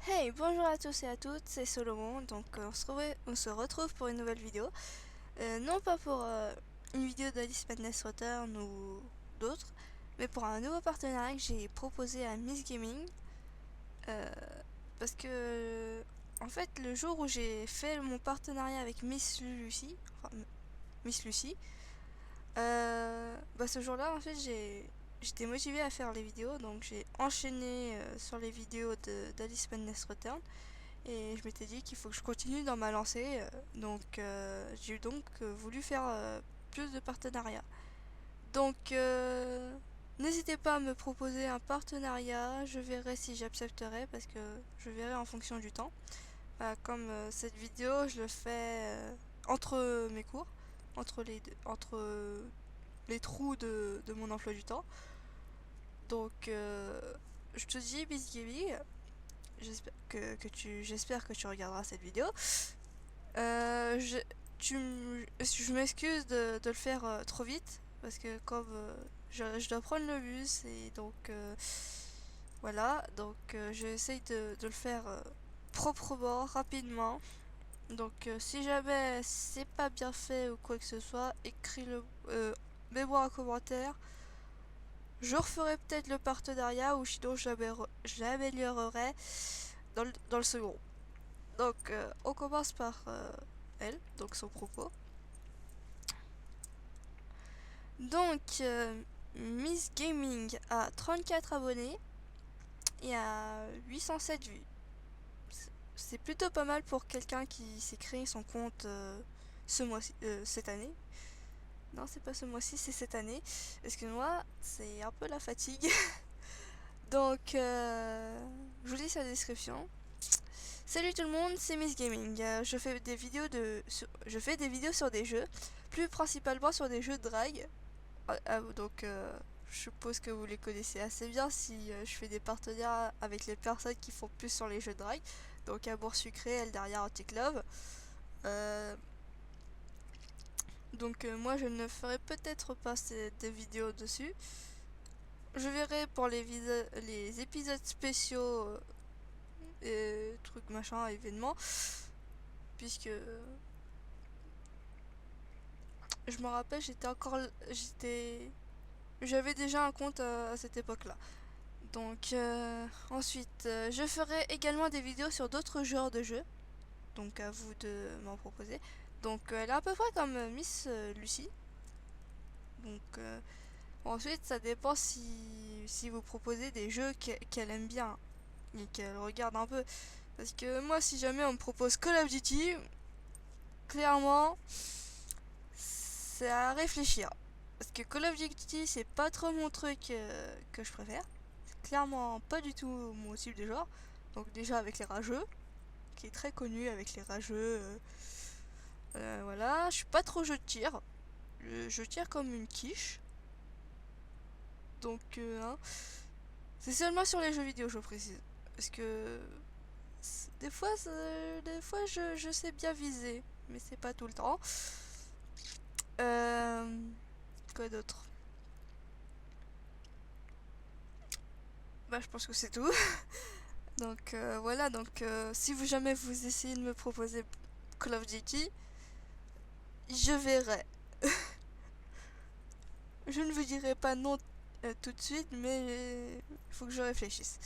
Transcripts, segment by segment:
Hey, bonjour à tous et à toutes, c'est Solomon, donc on se retrouve pour une nouvelle vidéo. Non pas pour une vidéo d'Alice Madness Return ou d'autres, mais pour un nouveau partenariat que j'ai proposé à Miss Gaming. euh, Parce que, en fait, le jour où j'ai fait mon partenariat avec Miss Lucie, Miss Lucie, ce jour-là, en fait, j'étais motivée à faire les vidéos, donc j'ai enchaîné sur les vidéos d'Alice Madness Return. Et je m'étais dit qu'il faut que je continue dans ma lancée. J'ai donc voulu faire plus de partenariats. N'hésitez pas à me proposer un partenariat. Je verrai si j'accepterai parce que je verrai en fonction du temps. Comme cette vidéo, je le fais entre mes cours, entre les trous de mon emploi du temps. Je te dis, Miss Gaming, j'espère que tu regarderas cette vidéo. Euh, je, je m'excuse de le faire trop vite parce que comme je dois prendre le bus et j'essaye de le faire proprement, rapidement. Si jamais c'est pas bien fait ou quoi que ce soit, mets-moi en commentaire. Je referai peut-être le partenariat ou sinon je l'améliorerai dans le second. On commence par elle, donc son propos. Donc, Miss Gaming a 34 abonnés et a 807 vues. C'est plutôt pas mal pour quelqu'un qui s'est créé son compte cette année. Non, c'est pas ce mois-ci, c'est cette année. Excuse-moi, c'est un peu la fatigue. Je vous lis sa description. Salut tout le monde, c'est Miss Gaming. Je fais des vidéos sur des jeux, plus principalement sur des jeux de drague. Je suppose que vous les connaissez assez bien si je fais des partenariats avec les personnes qui font plus sur les jeux de drague. Donc Amour Sucré, elle derrière Antic Love. Euh, Moi je ne ferai peut-être pas des vidéos dessus. Je verrai pour les épisodes spéciaux et trucs machin, événements. Puisque je me rappelle, j'avais déjà un compte à cette époque-là. Ensuite, je ferai également des vidéos sur d'autres genres de jeux. Donc, à vous de m'en proposer. Elle est à peu près comme Miss Lucie. Ensuite, ça dépend si vous proposez des jeux qu'elle aime bien et qu'elle regarde un peu. Parce que moi, si jamais on me propose Call of Duty, clairement, c'est à réfléchir. Parce que Call of Duty, c'est pas trop mon truc que je préfère. Clairement pas du tout mon type de genre. Donc déjà avec les rageux, qui est très connu avec les rageux. Voilà, je suis pas trop jeu de tir. Je tire comme une quiche. Hein. C'est seulement sur les jeux vidéo, je précise. Parce que des fois je sais bien viser, mais c'est pas tout le temps. Euh, Quoi d'autre? Je pense que c'est tout. Si vous jamais vous essayez de me proposer Call of Duty, je verrai. Je ne vous dirai pas non tout de suite, mais il faut que je réfléchisse.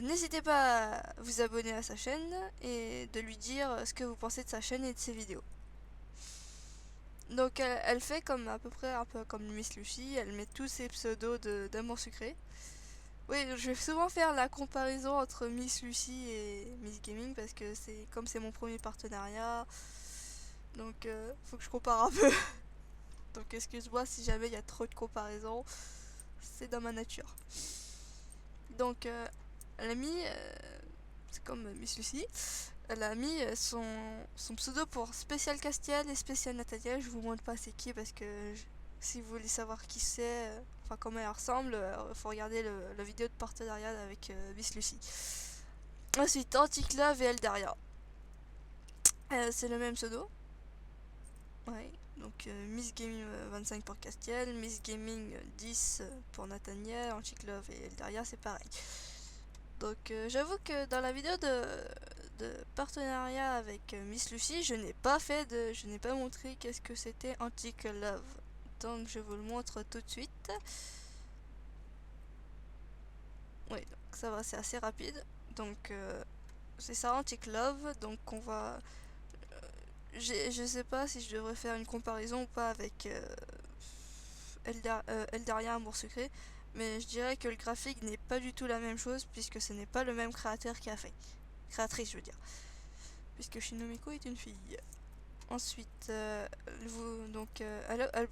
N'hésitez pas à vous abonner à sa chaîne et de lui dire ce que vous pensez de sa chaîne et de ses vidéos. Elle fait comme à peu près un peu comme Miss Lucie, elle met tous ses pseudos d'amour sucré. Oui, je vais souvent faire la comparaison entre Miss Lucie et Miss Gaming parce que c'est mon premier partenariat. Faut que je compare un peu. Donc excuse-moi si jamais il y a trop de comparaisons, c'est dans ma nature. Elle a mis, c'est comme Miss Lucie, elle a mis son pseudo pour Spécial Castiel et Spécial Natalia. Je vous montre pas c'est qui parce que si vous voulez savoir qui c'est, comment elle ressemble, faut regarder la vidéo de partenariat avec Miss Lucie. Ensuite, Anticlave et Eldaria. C'est le même pseudo. Ouais. Miss Gaming 25 pour Castiel, Miss Gaming 10 pour Nathaniel, Anticlove et Eldaria, c'est pareil. Donc j'avoue que dans la vidéo de partenariat avec Miss Lucy, je n'ai pas montré qu'est-ce que c'était Antique Love. Donc je vous le montre tout de suite. Oui, donc ça va, c'est assez rapide. Donc c'est ça, Antique Love. Donc on va... je sais pas si je devrais faire une comparaison ou pas avec Eldaria Amour Secret. Mais je dirais que le graphique n'est pas du tout la même chose puisque ce n'est pas le même créateur qui a fait. Créatrice, je veux dire. Puisque Shinomiko est une fille. Ensuite, elle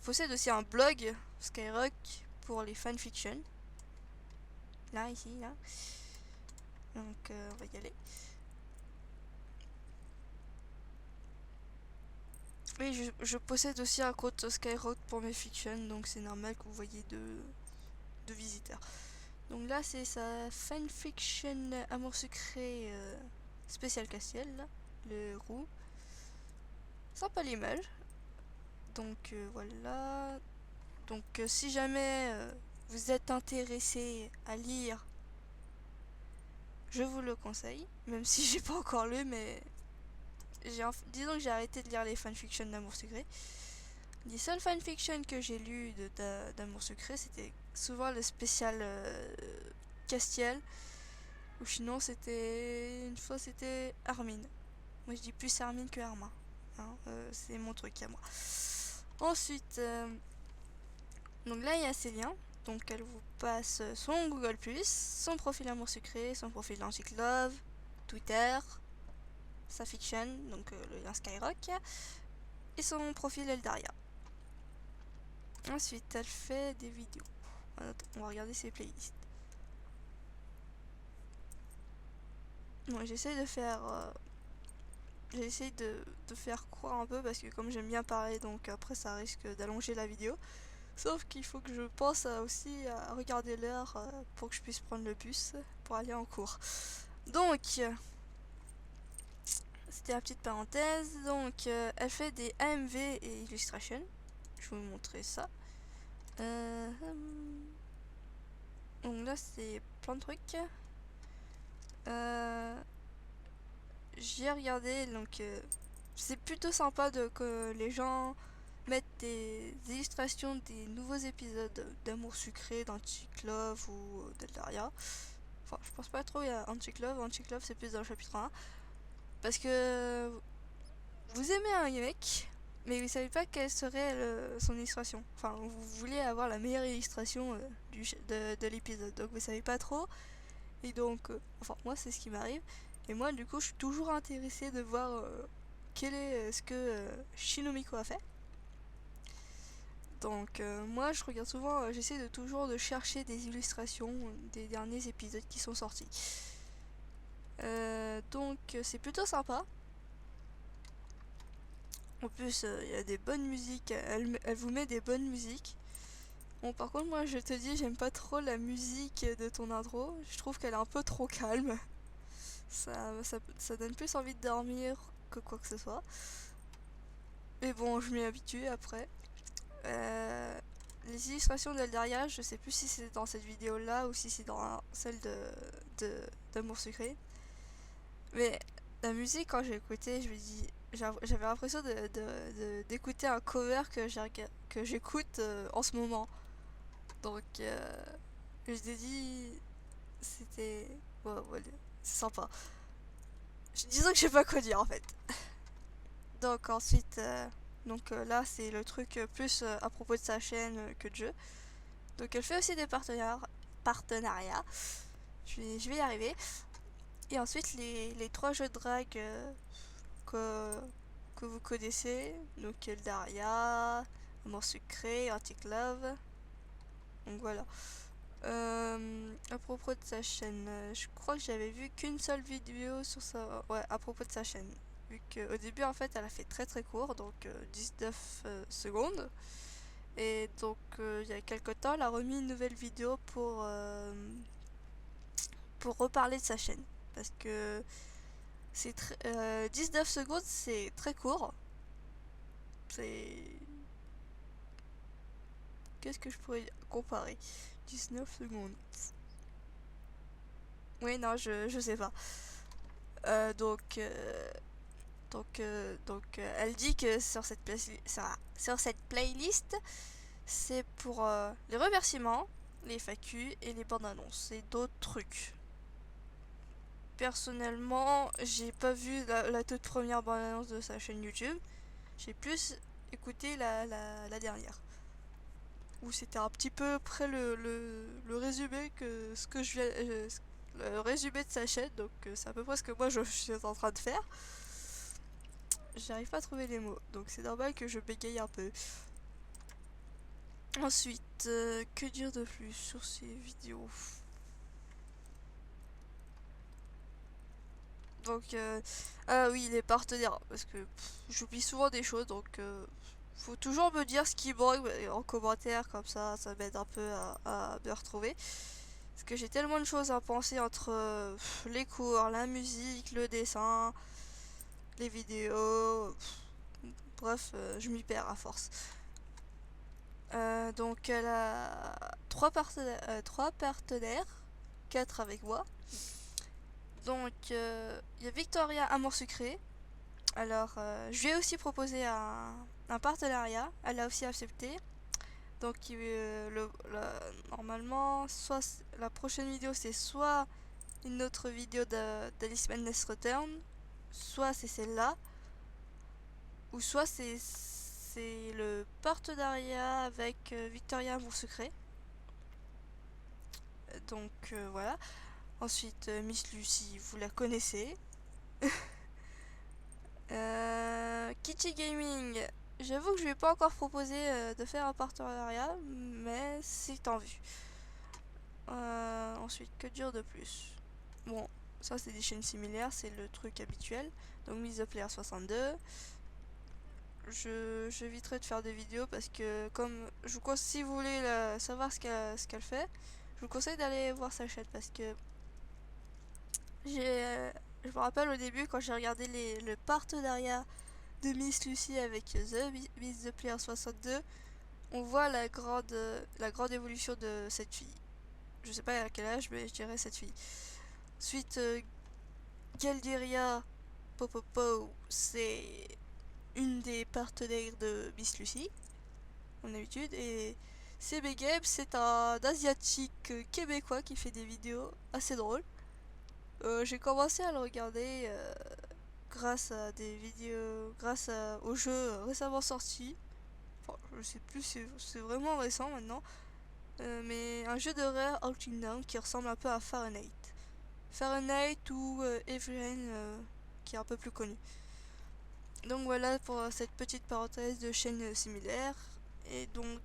possède aussi un blog Skyrock pour les fanfictions. Là, ici, là. Donc, on va y aller. Oui, je possède aussi un compte Skyrock pour mes fictions, donc c'est normal que vous voyez de visiteurs. Donc là, c'est sa fanfiction Amour Secret spécial Castiel, là, le roux. Sympa l'image. Donc voilà. Donc si jamais vous êtes intéressé à lire, je vous le conseille. Même si j'ai pas encore lu, mais disons que j'ai arrêté de lire les fanfictions d'Amour Secret. Les seules fanfictions que j'ai lues d'Amour Secret, c'était souvent le spécial Castiel. Ou sinon une fois c'était Armin. Moi je dis plus Armin que Armin. Hein, c'est mon truc à moi. Ensuite, donc là il y a ses liens. Donc elle vous passe son Google+, son profil Amour Secret, son profil Antique Love, Twitter, sa fiction, donc le lien Skyrock, et son profil Eldaria. Ensuite elle fait des vidéos. On va regarder ses playlists. Bon, j'essaie de faire croire un peu parce que comme j'aime bien parler, donc après ça risque d'allonger la vidéo. Sauf qu'il faut que je pense aussi à regarder l'heure pour que je puisse prendre le bus pour aller en cours. Donc, c'était la petite parenthèse. Donc, elle fait des AMV et illustrations. Je vais vous montrer ça. Donc là, c'est plein de trucs. J'y ai regardé, donc c'est plutôt sympa que les gens mettent des illustrations des nouveaux épisodes d'Amour Sucré, d'Antique Love ou d'Eldaria. Enfin, je pense pas trop à Antique Love. Antique Love, c'est plus dans le chapitre 1. Parce que vous aimez un mec, mais vous savez pas quelle serait son illustration. Enfin, vous voulez avoir la meilleure illustration de l'épisode. Donc vous savez pas trop. Et donc, enfin, moi, c'est ce qui m'arrive. Et moi, du coup, je suis toujours intéressée de voir quel est ce que Shinomiko a fait. Donc moi je regarde souvent, j'essaie de toujours de chercher des illustrations des derniers épisodes qui sont sortis. Donc c'est plutôt sympa. En plus il y a des bonnes musiques, elle vous met des bonnes musiques. Bon par contre moi je te dis j'aime pas trop la musique de ton intro, je trouve qu'elle est un peu trop calme. Ça donne plus envie de dormir que quoi que ce soit. Mais bon je m'y habitue après. Les illustrations d'Eldaria, je sais plus si c'est dans cette vidéo là ou si c'est dans celle d'Amour Secret. Mais la musique, quand j'ai écouté, j'avais l'impression d'écouter un cover que j'écoute en ce moment. Donc, je t'ai dit, c'était. Ouais, c'est sympa. Disons que je sais pas quoi dire en fait. Donc, ensuite. Donc là, c'est le truc plus à propos de sa chaîne que de jeu. Donc elle fait aussi des partenariats. Je vais y arriver. Et ensuite, les trois jeux de drague que vous connaissez. Donc Eldaria, Amour Sucré, Antique Love. Donc voilà. À propos de sa chaîne, je crois que j'avais vu qu'une seule vidéo sur ça. Ouais, à propos de sa chaîne. Vu qu'au début, en fait, elle a fait très très court, donc 19 secondes. Et donc, il y a quelques temps, elle a remis une nouvelle vidéo pour reparler de sa chaîne. Parce que 19 secondes, c'est très court. C'est... Qu'est-ce que je pourrais comparer? 19 secondes. Oui, non, je sais pas. Elle dit que sur cette playlist, c'est pour les remerciements, les FAQ et les bandes annonces et d'autres trucs. Personnellement, j'ai pas vu la toute première bande annonce de sa chaîne YouTube. J'ai plus écouté la dernière. Où c'était un petit peu près le résumé que ce que je viens. Le résumé de sa chaîne, donc c'est à peu près ce que moi je suis en train de faire. J'arrive pas à trouver les mots, donc c'est normal que je bégaye un peu. Ensuite, que dire de plus sur ces vidéos? Donc, ah oui, les partenaires, parce que j'oublie souvent des choses, donc faut toujours me dire ce qui manque en commentaire, comme ça m'aide un peu à me retrouver. Parce que j'ai tellement de choses à penser entre les cours, la musique, le dessin, les vidéos, bref, je m'y perds à force. Donc elle a trois partenaires, quatre avec moi. Donc il y a Victoria Amour Sucré. Alors je lui ai aussi proposé un partenariat, elle a aussi accepté. Donc normalement, soit la prochaine vidéo c'est soit une autre vidéo d'Alice Madness Return, soit c'est celle-là, ou soit c'est le partenariat avec Victoria Amour Secret. Donc voilà. Ensuite, Miss Lucy, vous la connaissez. Kitty Gaming, j'avoue que je lui ai pas encore proposé de faire un partenariat, mais c'est en vue. Ensuite, que dire de plus? Bon, ça c'est des chaînes similaires, c'est le truc habituel. Donc Miss the Player 62. J'éviterai de faire des vidéos parce que comme si vous voulez savoir ce qu'elle fait, je vous conseille d'aller voir sa chaîne parce que je me rappelle au début quand j'ai regardé le partenariat de Miss Lucy avec Miss the Player 62, on voit la grande évolution de cette fille. Je sais pas à quel âge, mais je dirais cette fille. Ensuite, Galderia Popopo, c'est une des partenaires de Miss Lucy, comme d'habitude, et CB Games, c'est un asiatique québécois qui fait des vidéos assez drôles. J'ai commencé à le regarder grâce à des vidéos, aux jeux récemment sortis. Enfin, je sais plus, c'est vraiment récent maintenant. Mais un jeu de Rare Outing Down qui ressemble un peu à Fahrenheit. Fahrenheit ou Evelyn qui est un peu plus connu. Donc voilà pour cette petite parenthèse de chaînes similaires. Et donc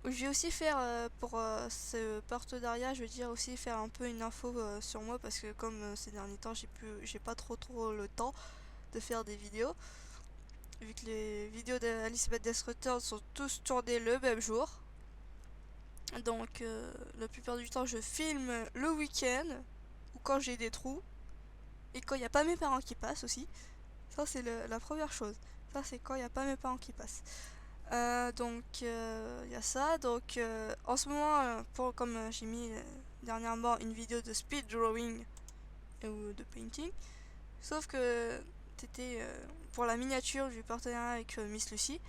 je vais aussi faire pour ce partenariat, je veux dire aussi faire un peu une info sur moi parce que comme ces derniers temps j'ai pas trop le temps de faire des vidéos. Vu que les vidéos d'Alice Madness Return sont tous tournées le même jour. Donc la plupart du temps je filme le week-end ou quand j'ai des trous et quand il n'y a pas mes parents qui passent aussi. Ça c'est la première chose. Ça c'est quand il n'y a pas mes parents qui passent. Donc il y a ça. Donc en ce moment, comme j'ai mis dernièrement une vidéo de speed drawing ou de painting, sauf que c'était pour la miniature du partenariat avec Miss Lucy.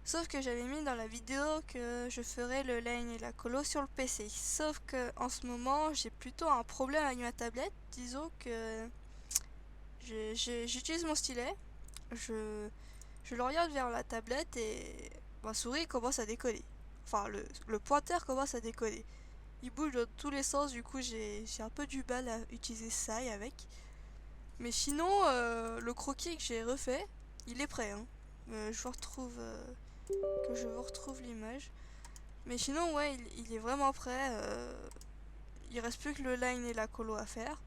Sauf que j'avais mis dans la vidéo que je ferais le line et la colo sur le PC. Sauf que en ce moment, j'ai plutôt un problème avec ma tablette. Disons que j'utilise mon stylet, je l'oriente vers la tablette et ma souris commence à décoller. Enfin, le pointeur commence à décoller. Il bouge dans tous les sens, du coup j'ai un peu du mal à utiliser ça et avec. Mais sinon, le croquis que j'ai refait, il est prêt. Hein. Je vous retrouve l'image. Mais sinon, ouais, il est vraiment prêt. Il reste plus que le line et la colo à faire.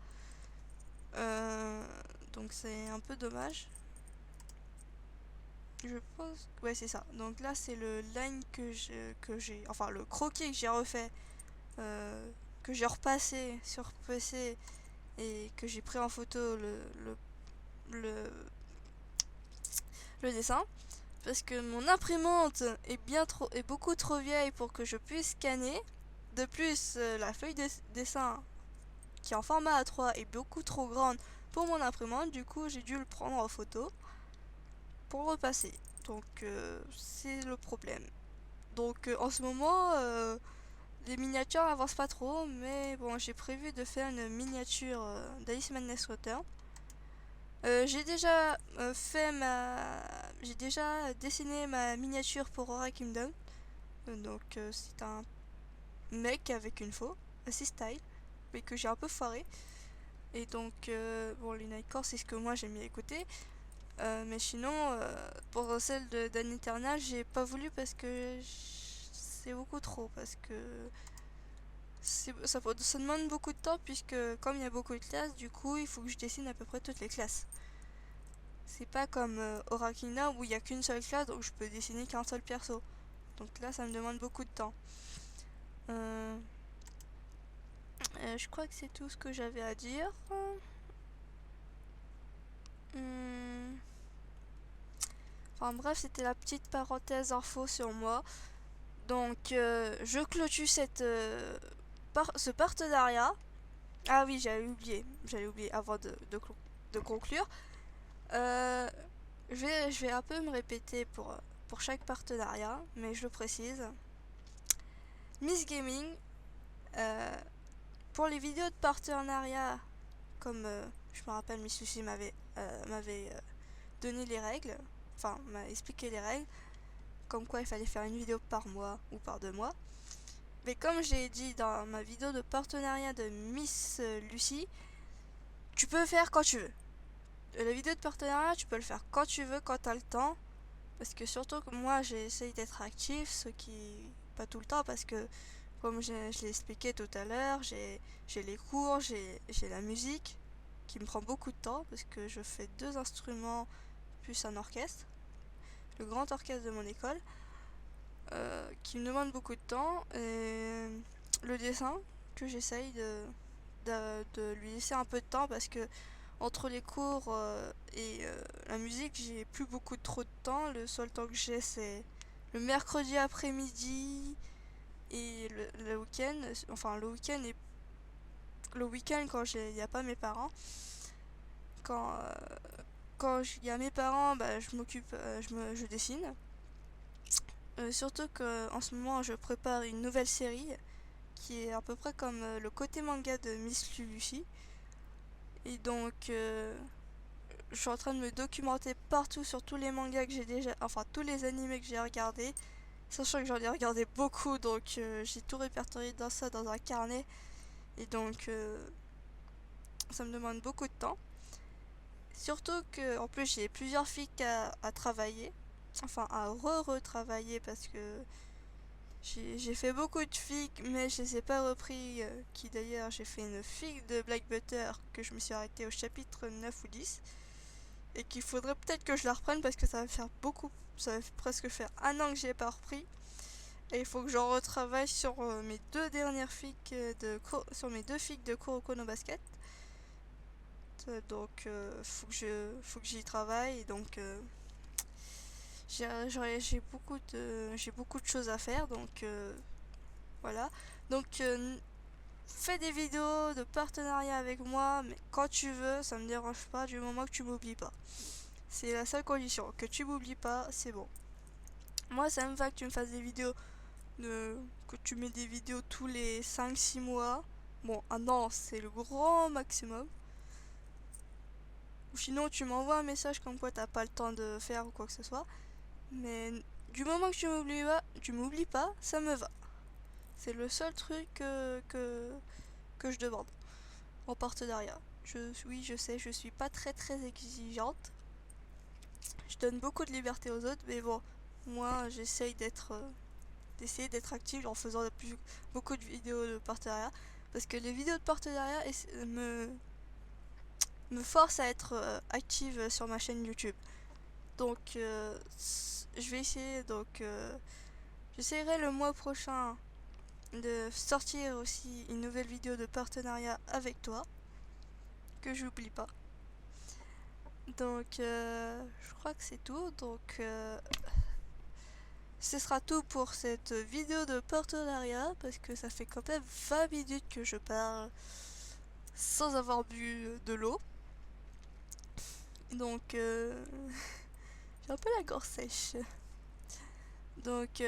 Donc c'est un peu dommage. Je pense. Ouais, c'est ça. Donc là, c'est le line que j'ai. Enfin, le croquis que j'ai refait. Que j'ai repassé sur PC. Et que j'ai pris en photo le, le dessin. Parce que mon imprimante est beaucoup trop vieille pour que je puisse scanner. De plus, la feuille de dessin qui est en format A3 est beaucoup trop grande pour mon imprimante, du coup j'ai dû le prendre en photo pour le repasser. Donc c'est le problème. Donc en ce moment, les miniatures n'avancent pas trop, mais bon, j'ai prévu de faire une miniature d'Alice Madness Water. J'ai déjà j'ai déjà dessiné ma miniature pour Aura Kingdom. Donc c'est un mec avec une faux, assez style, mais que j'ai un peu foiré. Et donc bon, les Nightcore c'est ce que moi j'ai mis à côté. Mais sinon, pour celle d'Anne Eternal, j'ai pas voulu parce que c'est beaucoup trop. Parce que ça demande beaucoup de temps, puisque comme il y a beaucoup de classes, du coup, il faut que je dessine à peu près toutes les classes. C'est pas comme Aura Kingdom où il n'y a qu'une seule classe, donc je peux dessiner qu'un seul perso. Donc là, ça me demande beaucoup de temps. Je crois que c'est tout ce que j'avais à dire. Enfin bref, c'était la petite parenthèse info sur moi. Donc je clôture ce partenariat. Ah oui, j'allais oublier avant de conclure. Euh, je vais un peu me répéter pour chaque partenariat, mais je le précise. Miss Gaming, pour les vidéos de partenariat, comme je me rappelle, Miss Lucie m'avait donné les règles, enfin m'a expliqué les règles, comme quoi il fallait faire une vidéo par mois ou par 2 mois. Mais comme j'ai dit dans ma vidéo de partenariat de Miss Lucie, tu peux le faire quand tu veux. La vidéo de partenariat, tu peux le faire quand tu veux, quand tu as le temps. Parce que surtout que moi, j'essaye d'être actif, ce qui... pas tout le temps, parce que comme je l'ai expliqué tout à l'heure, j'ai les cours, j'ai la musique, qui me prend beaucoup de temps, parce que je fais 2 instruments plus un orchestre, le grand orchestre de mon école. Qui me demande beaucoup de temps, et le dessin que j'essaye de lui laisser un peu de temps, parce que entre les cours et la musique, j'ai plus beaucoup trop de temps. Le seul temps que j'ai, c'est le mercredi après-midi et le week-end. Enfin le week-end quand il n'y a pas mes parents. Quand il y a mes parents, bah, je m'occupe, je dessine. Surtout qu'en ce moment, je prépare une nouvelle série qui est à peu près comme le côté manga de Miss Lucy. Et donc, je suis en train de me documenter partout sur tous les mangas que j'ai déjà... Enfin, tous les animés que j'ai regardés. Sachant que j'en ai regardé beaucoup, donc j'ai tout répertorié dans un carnet. Et donc, ça me demande beaucoup de temps. Surtout que, en plus, j'ai plusieurs fics à travailler. Enfin, à retravailler parce que j'ai fait beaucoup de fics, mais je les ai pas repris. Qui d'ailleurs, j'ai fait une fic de Black Butter que je me suis arrêtée au chapitre 9 ou 10. Et qu'il faudrait peut-être que je la reprenne parce que ça va faire beaucoup. Ça va presque faire 1 an que j'ai pas repris. Et il faut que j'en retravaille sur mes 2 dernières fics sur mes 2 fics de Kuroko no Basket. Donc faut que j'y travaille. Et donc j'ai beaucoup de choses à faire. Donc voilà. Donc fais des vidéos de partenariat avec moi, mais quand tu veux, ça me dérange pas du moment que tu m'oublies pas. C'est la seule condition, que tu m'oublies pas, c'est bon. Moi, ça me va que tu me fasses des vidéos, que tu mets des vidéos tous les 5-6 mois. Bon, 1 an, c'est le grand maximum. Ou sinon, tu m'envoies un message comme quoi t'as pas le temps de faire ou quoi que ce soit. Mais du moment que tu m'oublies pas, ça me va. C'est le seul truc que je demande en partenariat. Oui, je sais, je suis pas très très exigeante. Je donne beaucoup de liberté aux autres, mais bon, moi j'essaye d'essayer d'être active en faisant beaucoup de vidéos de partenariat. Parce que les vidéos de partenariat me forcent à être active sur ma chaîne YouTube. Donc je vais essayer, j'essaierai le mois prochain de sortir aussi une nouvelle vidéo de partenariat avec toi, que j'oublie pas. Donc je crois que c'est tout. Donc ce sera tout pour cette vidéo de partenariat, parce que ça fait quand même 20 minutes que je parle sans avoir bu de l'eau. Donc, j'ai un peu la gorge sèche. Donc,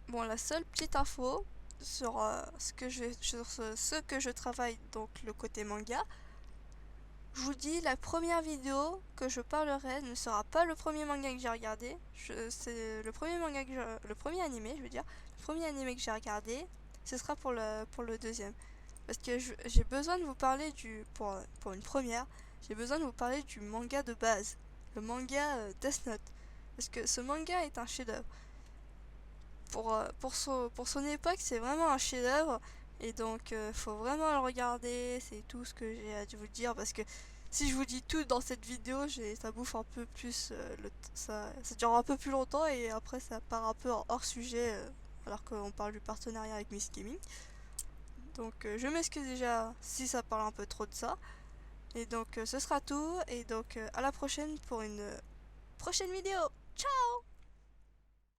bon, la seule petite info sur, ce que je travaille, donc le côté manga, je vous dis, la première vidéo que je parlerai ne sera pas le premier manga que j'ai regardé. C'est le premier manga le premier animé, je veux dire, le premier animé que j'ai regardé, ce sera pour le deuxième. Parce que j'ai besoin de vous parler pour une première, j'ai besoin de vous parler du manga de base, le manga Death Note. Parce que ce manga est un chef-d'œuvre. Pour son époque, c'est vraiment un chef-d'œuvre. Et donc, faut vraiment le regarder. C'est tout ce que j'ai à vous dire. Parce que si je vous dis tout dans cette vidéo, ça bouffe un peu plus. Ça dure un peu plus longtemps. Et après, ça part un peu hors sujet. Alors qu'on parle du partenariat avec Miss Gaming. Donc, je m'excuse déjà si ça parle un peu trop de ça. Et donc, ce sera tout. Et donc, à la prochaine pour une prochaine vidéo. Ciao!